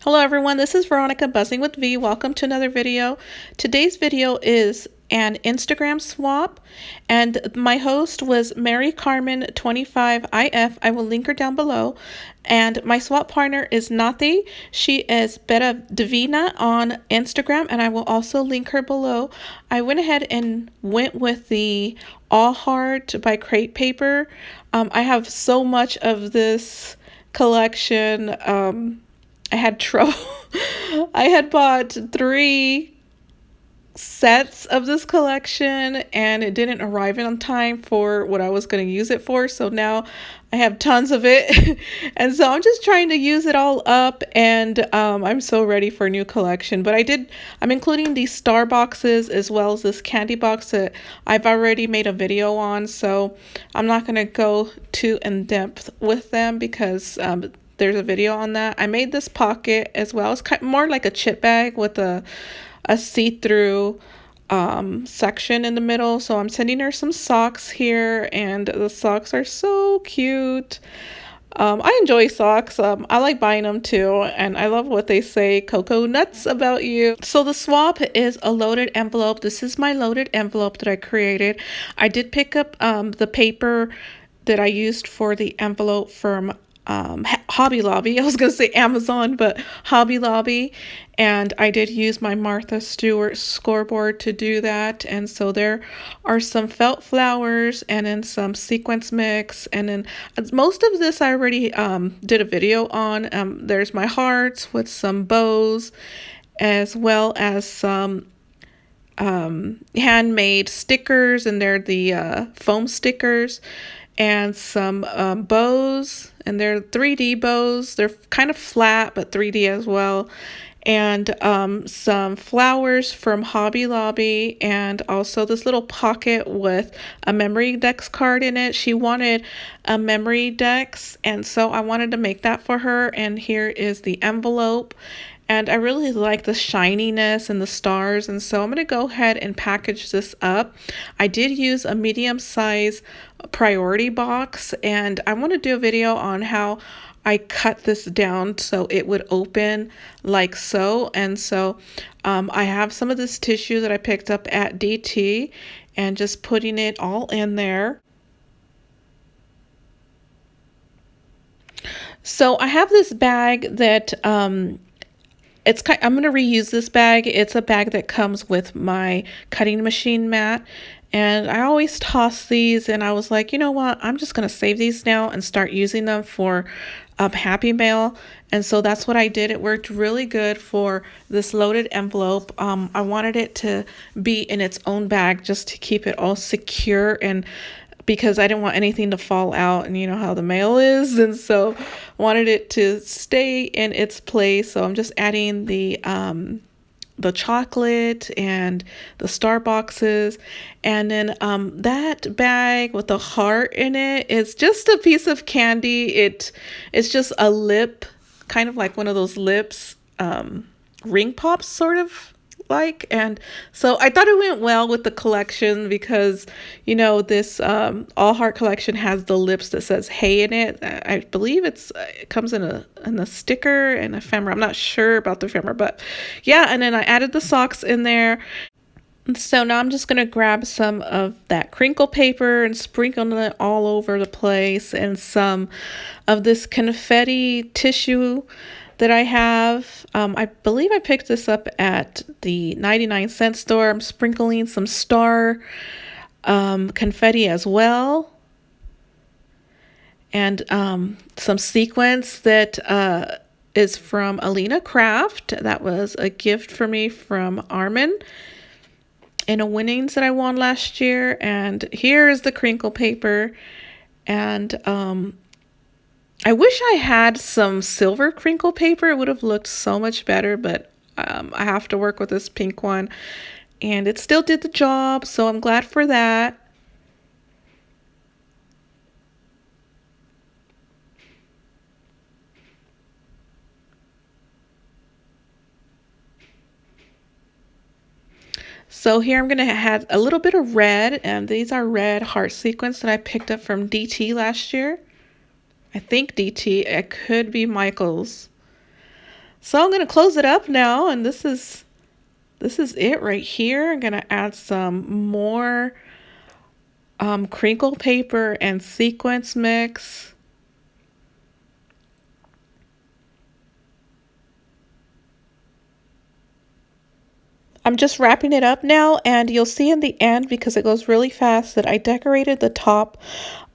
Hello everyone, this is Veronica Buzzing with V. Welcome to another video. Today's video is an Instagram swap, and my host was Mary Carmen 25IF. I will link her down below. And my swap partner is Nathi. She is Beta Divina on Instagram, and I will also link her below. I went ahead and went with the All Heart by Crate Paper. I have so much of this collection. I had trouble. I had bought 3 sets of this collection and it didn't arrive in on time for what I was going to use it for. So now I have tons of it. And so I'm just trying to use it all up, and I'm so ready for a new collection. But I'm including these star boxes as well as this candy box that I've already made a video on. So I'm not going to go too in depth with them because there's a video on that. I made this pocket as well. It's kind of more like a chip bag with a see-through section in the middle. So I'm sending her some socks here, and the socks are so cute. I enjoy socks. I like buying them too, and I love what they say, cocoa nuts about you. So the swap is a loaded envelope. This is my loaded envelope that I created. I did pick up the paper that I used for the envelope from Hobby Lobby. I was going to say Amazon, but Hobby Lobby. And I did use my Martha Stewart scoreboard to do that. And so there are some felt flowers and then some sequence mix. And then most of this I already did a video on. There's my hearts with some bows, as well as some handmade stickers, and they're the foam stickers, and some bows, and they're 3D bows. They're kind of flat but 3D as well, and some flowers from Hobby Lobby, and also this little pocket with a Memory Dex card in it. She wanted a Memory Dex, and so I wanted to make that for her, and here is the envelope. And I really like the shininess and the stars, and so I'm going to go ahead and package this up. I did use a medium size priority box, and I want to do a video on how I cut this down so it would open like so. And so I have some of this tissue that I picked up at DT, and just putting it all in there. So I have this bag that I'm going to reuse this bag. It's a bag that comes with my cutting machine mat. And I always toss these, and I was like, you know what? I'm just going to save these now and start using them for Happy Mail. And so that's what I did. It worked really good for this loaded envelope. I wanted it to be in its own bag just to keep it all secure, and because I didn't want anything to fall out, and you know how the mail is, and so I wanted it to stay in its place. So I'm just adding the chocolate and the star boxes, and then that bag with the heart in it is just a piece of candy. It's just a lip, kind of like one of those lips, ring pops sort of like. And so I thought it went well with the collection because, you know, this All Heart collection has the lips that says "Hey" in it. I believe it comes in a sticker and ephemera. I'm not sure about the ephemera, but yeah. And then I added the socks in there. So now I'm just going to grab some of that crinkle paper and sprinkle it all over the place, and some of this confetti tissue that I have. I believe I picked this up at the 99-cent store. I'm sprinkling some star confetti as well, and some sequins that is from Alina Craft. That was a gift for me from Armin in a winnings that I won last year. And here is the crinkle paper, and I wish I had some silver crinkle paper. It would have looked so much better, but I have to work with this pink one, and it still did the job, so I'm glad for that. So here I'm going to add a little bit of red, and these are red heart sequins that I picked up from DT last year. I think DT, it could be Michael's. So I'm going to close it up now, and this is it right here. I'm going to add some more crinkle paper and sequence mix. I'm just wrapping it up now, and you'll see in the end, because it goes really fast, that I decorated the top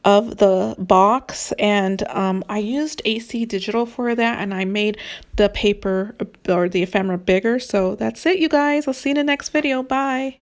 of the box, and I used AC Digital for that, and I made the paper or the ephemera bigger. So that's it, you guys. I'll see you in the next video. Bye.